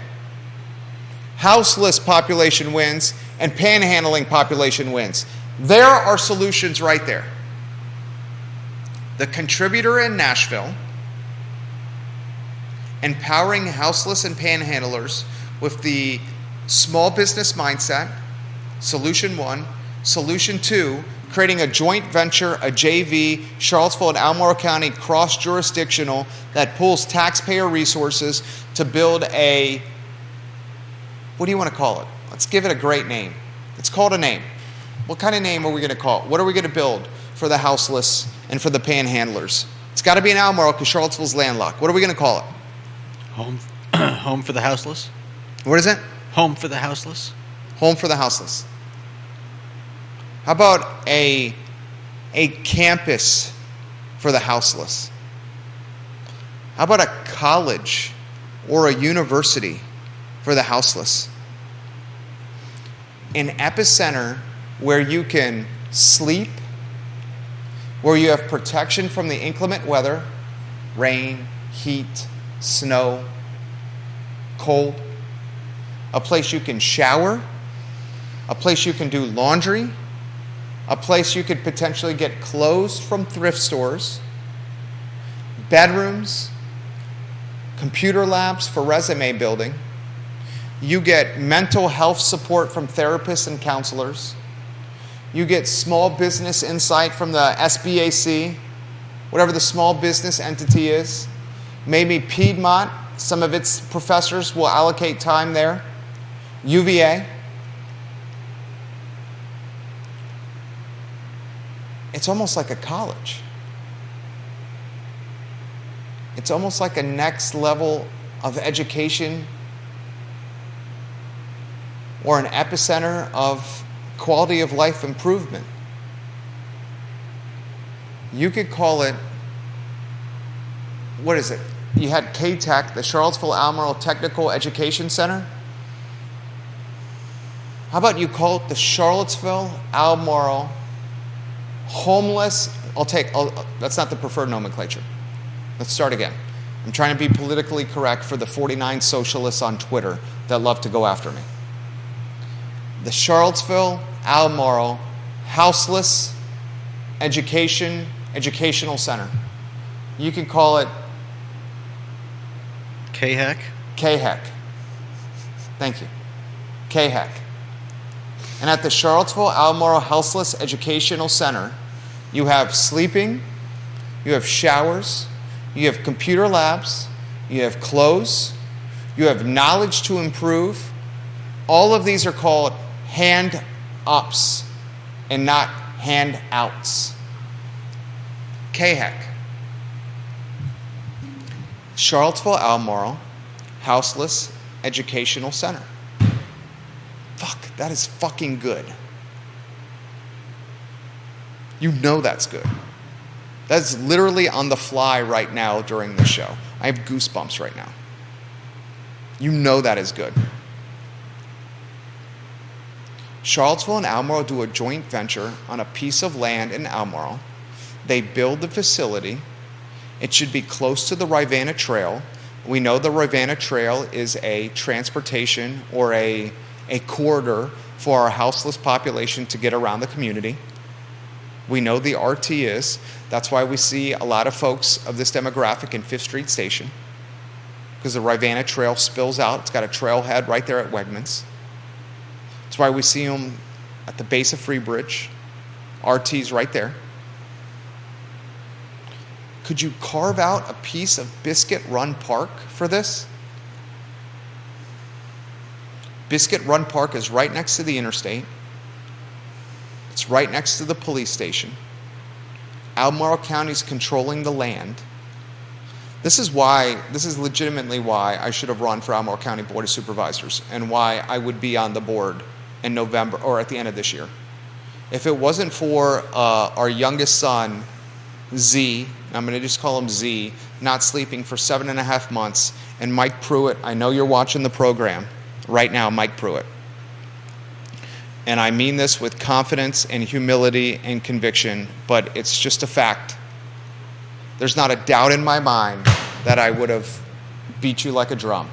Houseless population wins, and panhandling population wins. There are solutions right there. The Contributor in Nashville, empowering houseless and panhandlers with the small business mindset, solution 1. Solution 2, creating a joint venture, a JV, Charlottesville and Albemarle County cross-jurisdictional that pulls taxpayer resources to build a, what do you want to call it? Let's give it a great name. Let's call it a name. What kind of name are we going to call it? What are we going to build for the houseless and for the panhandlers? It's got to be in Albemarle because Charlottesville's landlocked. What are we going to call it? Home for the houseless. What is it? Home for the houseless. Home for the houseless. How about a campus for the houseless? How about a college or a university for the houseless? an epicenter where you can sleep, where you have protection from the inclement weather, rain, heat, snow, cold, a place you can shower, a place you can do laundry, a place you could potentially get clothes from thrift stores, bedrooms, computer labs for resume building. You get mental health support from therapists and counselors. You get small business insight from the SBAC, whatever the small business entity is. Maybe Piedmont, some of its professors will allocate time there. UVA. It's almost like a college. It's almost like a next level of education or an epicenter of quality of life improvement. You could call it, what is it? You had K-Tech, the Charlottesville Albemarle Technical Education Center. How about you call it the Charlottesville Albemarle that's not the preferred nomenclature. Let's start again. I'm trying to be politically correct for the 49 socialists on Twitter that love to go after me. The Charlottesville Albemarle Houseless Educational Center. You can call it KHEC? KHEC. Thank you. KHEC. And at the Charlottesville Albemarle Houseless Educational Center, you have sleeping, you have showers, you have computer labs, you have clothes, you have knowledge to improve. All of these are called hand-ups and not handouts. KHEC. Charlottesville Albemarle Houseless Educational Center. Fuck, that is fucking good. You know that's good. That's literally on the fly right now during the show. I have goosebumps right now. You know that is good. Charlottesville and Albemarle do a joint venture on a piece of land in Albemarle. They build the facility. It should be close to the Rivanna Trail. We know the Rivanna Trail is a transportation or a corridor for our houseless population to get around the community. We know the RT is. That's why we see a lot of folks of this demographic in 5th Street Station, because the Rivanna Trail spills out. It's got a trailhead right there at Wegmans. That's why we see them at the base of Freebridge. RT's right there. Could you carve out a piece of Biscuit Run Park for this? Biscuit Run Park is right next to the interstate. It's right next to the police station. Albemarle County is controlling the land. This is legitimately why I should have run for Albemarle County Board of Supervisors and why I would be on the board in November or at the end of this year. If it wasn't for our youngest son, Z, I'm going to just call him Z, not sleeping for 7.5 months, and Mike Pruitt, I know you're watching the program right now, Mike Pruitt. And I mean this with confidence and humility and conviction, but it's just a fact. There's not a doubt in my mind that I would have beat you like a drum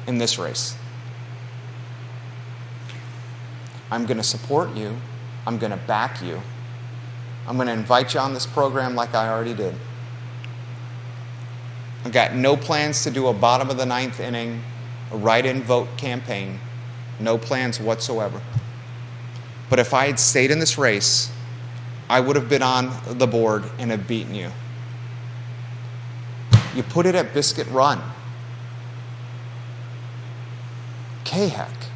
in this race. I'm going to support you. I'm going to back you. I'm going to invite you on this program like I already did. I've got no plans to do a bottom of the 9th inning, a write-in vote campaign. No plans whatsoever. But if I had stayed in this race, I would have been on the board and have beaten you. You put it at Biscuit Run. KHEC.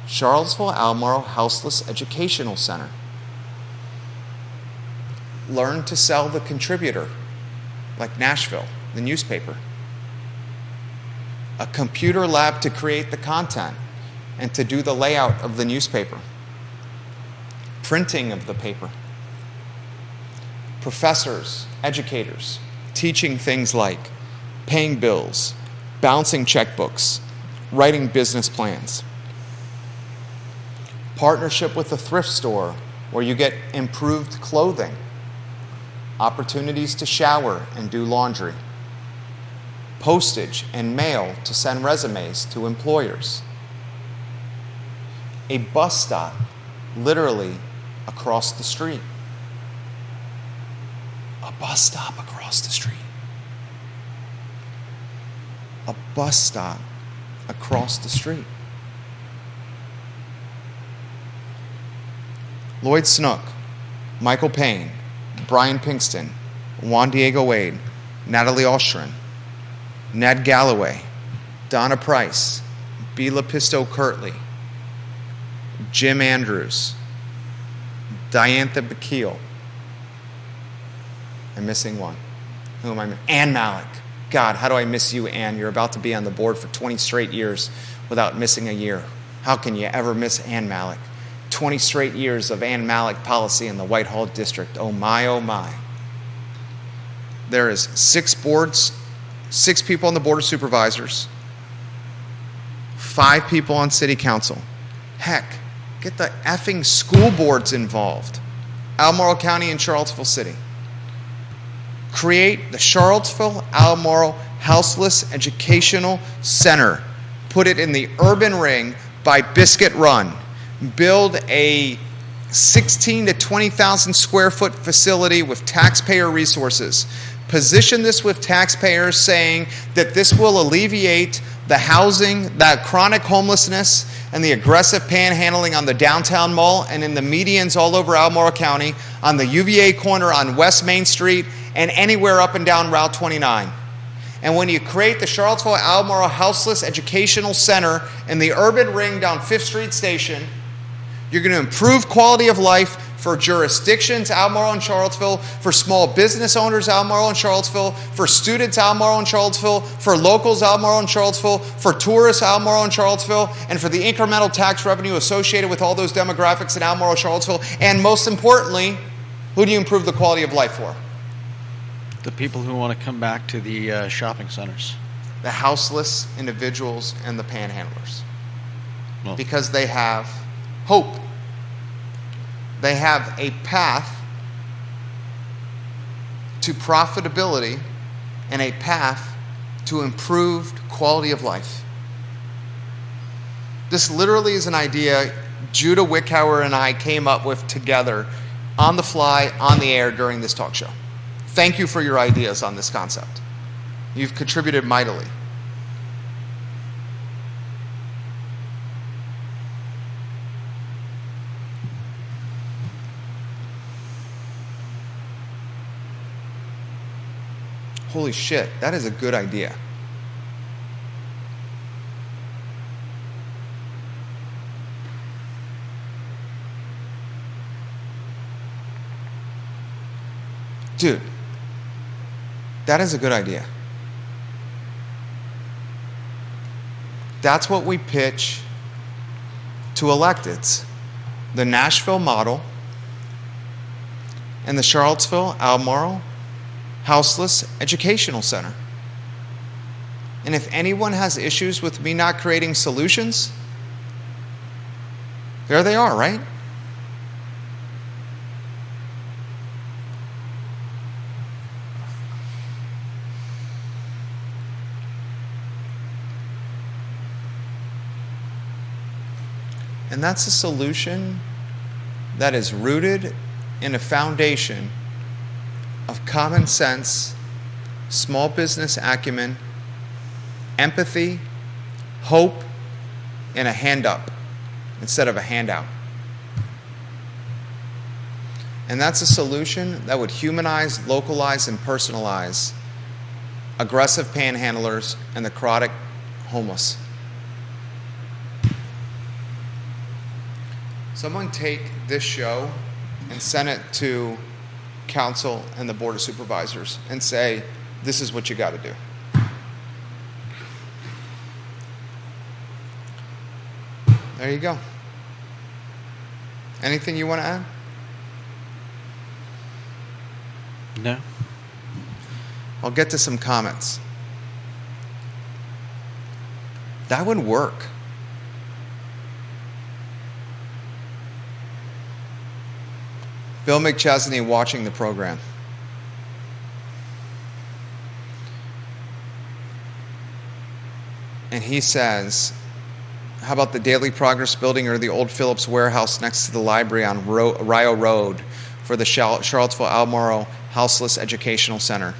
Charlottesville Albemarle Houseless Educational Center. Learn to sell the Contributor, like Nashville, the newspaper. A computer lab to create the content and to do the layout of the newspaper. Printing of the paper. Professors, educators, teaching things like paying bills, balancing checkbooks, writing business plans, Partnership with a thrift store where you get improved clothing. Opportunities to shower and do laundry. Postage and mail to send resumes to employers. A bus stop literally across the street. A bus stop across the street. A bus stop across the street. Lloyd Snook, Michael Payne, Brian Pinkston, Juan Diego Wade, Natalie Ostrin, Ned Galloway, Donna Price, Bela Pisto Kirtley, Jim Andrews, Diantha Bakil. I'm missing one. Who am I missing? Ann Malik. God, how do I miss you, Ann? You're about to be on the board for 20 straight years without missing a year. How can you ever miss Ann Malik? 20 straight years of Ann Malik policy in the Whitehall District. Oh my, oh my. There is 6 boards, 6 people on the Board of Supervisors, 5 people on City Council. Heck, get the effing school boards involved. Albemarle County and Charlottesville City. Create the Charlottesville Albemarle Houseless Educational Center. Put it in the urban ring by Biscuit Run. Build a 16 to 20,000 square foot facility with taxpayer resources. Position this with taxpayers, saying that this will alleviate the housing, that chronic homelessness, and the aggressive panhandling on the downtown mall and in the medians all over Albemarle County, on the UVA corner on West Main Street, and anywhere up and down Route 29. And when you create the Charlottesville Albemarle Houseless Educational Center in the urban ring down 5th Street Station, you're going to improve quality of life for jurisdictions, Albemarle and Charlottesville, for small business owners, Albemarle and Charlottesville, for students, Albemarle and Charlottesville, for locals, Albemarle and Charlottesville, for tourists, Albemarle and Charlottesville, and for the incremental tax revenue associated with all those demographics in Albemarle and Charlottesville. And most importantly, who do you improve the quality of life for? The people who want to come back to the shopping centers. The houseless individuals and the panhandlers. Well, because they have hope. They have a path to profitability and a path to improved quality of life. This literally is an idea Judah Wickhauer and I came up with together on the fly, on the air during this talk show. Thank you for your ideas on this concept. You've contributed mightily. Holy shit, that is a good idea. Dude, that is a good idea. That's what we pitch to electeds. The Nashville model and the Charlottesville Albemarle Houseless Educational Center. And if anyone has issues with me not creating solutions, there they are, right? And that's a solution that is rooted in a foundation of common sense, small business acumen, empathy, hope, and a hand up instead of a handout. And that's a solution that would humanize, localize, and personalize aggressive panhandlers and the chronic homeless. Someone take this show and send it to council and the Board of Supervisors and say, this is what you got to do. There you go. Anything you want to add? No. I'll get to some comments. That would work. Bill McChesney watching the program. And he says, how about the Daily Progress building or the old Phillips warehouse next to the library on Rio Road for the Charlottesville Albemarle Houseless Educational Center?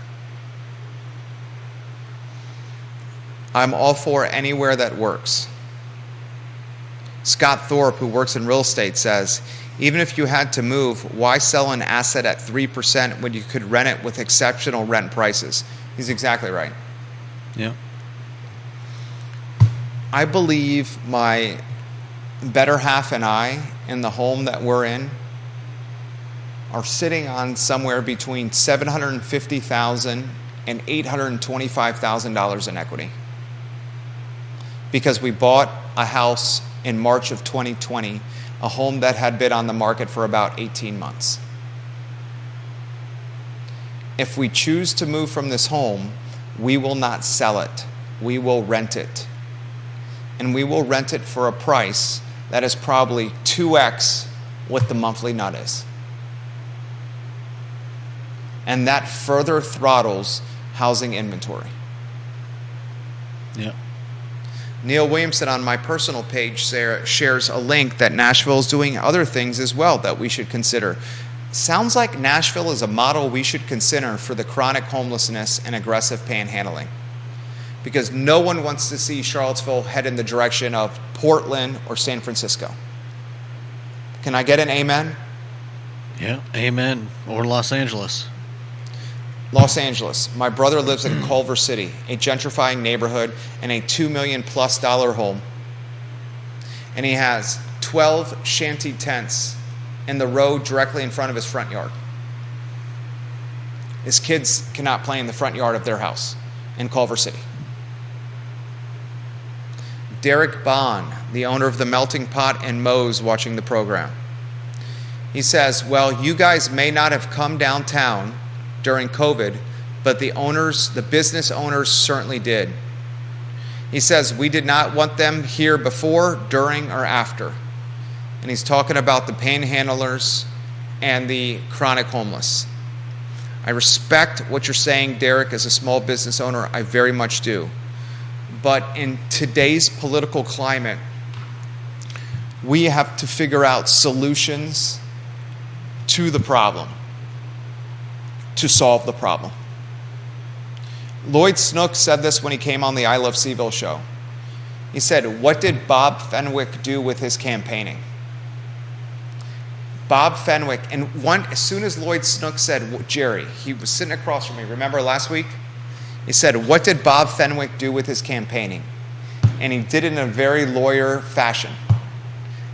I'm all for anywhere that works. Scott Thorpe, who works in real estate, says, even if you had to move, why sell an asset at 3% when you could rent it with exceptional rent prices? He's exactly right. Yeah. I believe my better half and I, in the home that we're in, are sitting on somewhere between $750,000 and $825,000 in equity. Because we bought a house in March of 2020, a home that had been on the market for about 18 months. If we choose to move from this home, we will not sell it. We will rent it. And we will rent it for a price that is probably 2x what the monthly nut is. And that further throttles housing inventory. Yeah. Neil Williamson on my personal page shares a link that Nashville is doing other things as well that we should consider. Sounds like Nashville is a model we should consider for the chronic homelessness and aggressive panhandling. Because no one wants to see Charlottesville head in the direction of Portland or San Francisco. Can I get an amen? Yeah, amen. Or Los Angeles. Los Angeles. My brother lives in Culver City, a gentrifying neighborhood and a $2 million+ home. And he has 12 shanty tents in the road directly in front of his front yard. His kids cannot play in the front yard of their house in Culver City. Derek Bond, the owner of the Melting Pot and Moe's, watching the program. He says, well, you guys may not have come downtown during COVID, but the business owners certainly did. He says, we did not want them here before, during, or after. And he's talking about the panhandlers and the chronic homeless. I respect what you're saying, Derek, as a small business owner. I very much do. But in today's political climate, we have to figure out solutions to the problem, to solve the problem. Lloyd Snook said this when he came on the I Love CVille show. He said, what did Bob Fenwick do with his campaigning? Bob Fenwick, and as soon as Lloyd Snook said, Jerry, he was sitting across from me, remember last week? He said, what did Bob Fenwick do with his campaigning? And he did it in a very lawyer fashion.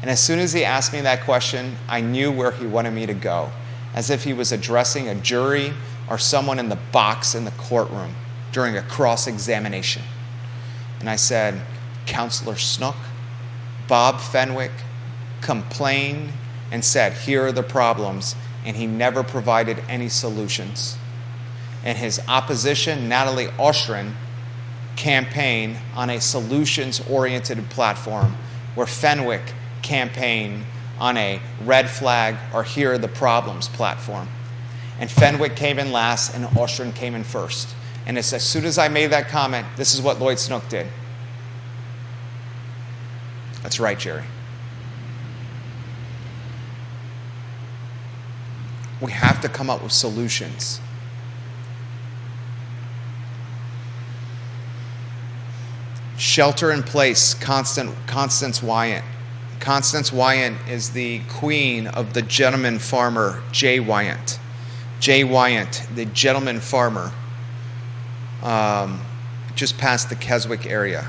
And as soon as he asked me that question, I knew where he wanted me to go, as if he was addressing a jury or someone in the box in the courtroom during a cross-examination. And I said, Counselor Snook, Bob Fenwick complained and said, here are the problems, and he never provided any solutions. And his opposition, Natalie Ostrin, campaigned on a solutions-oriented platform where Fenwick campaigned on a red flag or here are the problems platform. And Fenwick came in last and Ostrin came in first. And as soon as I made that comment, this is what Lloyd Snook did. That's right, Jerry. We have to come up with solutions. Shelter in place, Constance Wyant. Constance Wyant is the queen of the gentleman farmer, Jay Wyant. Jay Wyant, the gentleman farmer, just past the Keswick area.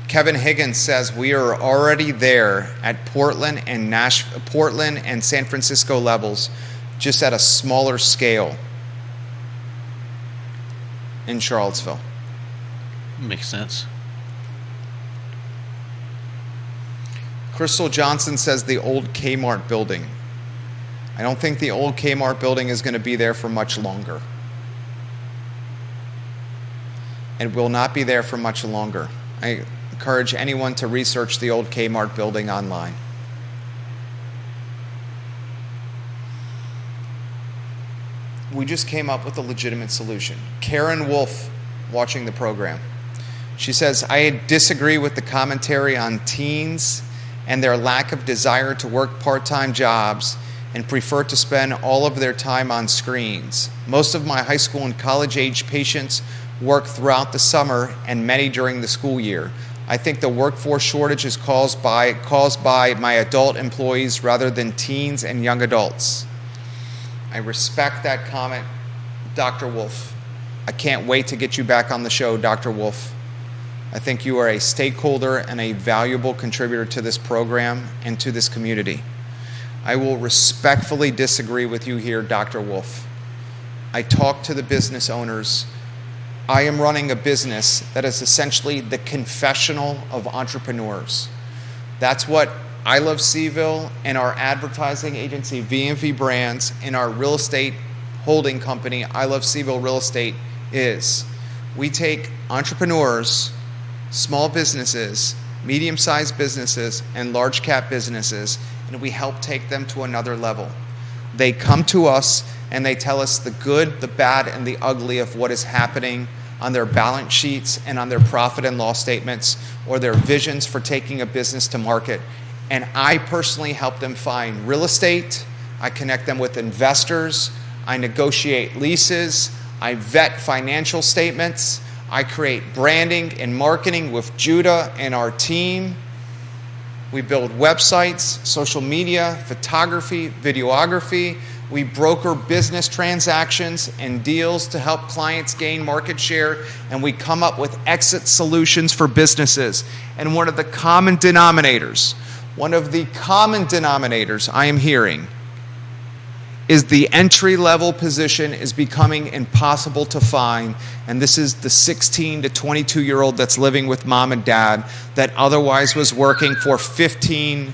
Kevin Higgins says we are already there at Portland and San Francisco levels, just at a smaller scale in Charlottesville. Makes sense. Crystal Johnson says the old Kmart building. I don't think the old Kmart building is going to be there for much longer. It will not be there for much longer. I encourage anyone to research the old Kmart building online. we just came up with a legitimate solution. Karen Wolf, watching the program, she says, I disagree with the commentary on teens and their lack of desire to work part-time jobs and prefer to spend all of their time on screens. Most of my high school and college-age patients work throughout the summer and many during the school year. I think the workforce shortage is caused by my adult employees rather than teens and young adults. I respect that comment, Dr. Wolf. I can't wait to get you back on the show, Dr. Wolf. I think you are a stakeholder and a valuable contributor to this program and to this community. I will respectfully disagree with you here, Dr. Wolf. I talk to the business owners. I am running a business that is essentially the confessional of entrepreneurs. That's what I Love CVille and our advertising agency, V&V Brands, and our real estate holding company, I Love CVille Real Estate, is. We take entrepreneurs, small businesses, medium-sized businesses, and large-cap businesses, and we help take them to another level. They come to us and they tell us the good, the bad, and the ugly of what is happening on their balance sheets and on their profit and loss statements or their visions for taking a business to market. And I personally help them find real estate. I connect them with investors. I negotiate leases. I vet financial statements. I create branding and marketing with Judah and our team. We build websites, social media, photography, videography. We broker business transactions and deals to help clients gain market share, and we come up with exit solutions for businesses. And one of the common denominators I am hearing is the entry-level position is becoming impossible to find, and this is the 16 to 22-year-old that's living with mom and dad that otherwise was working for $15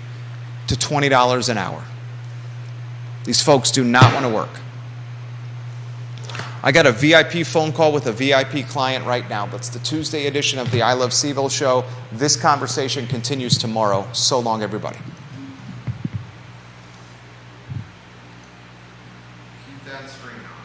to $20 an hour. These folks do not want to work. I got a VIP phone call with a VIP client right now. That's the Tuesday edition of the I Love CVille Show. This conversation continues tomorrow. So long, everybody. Keep that screen on.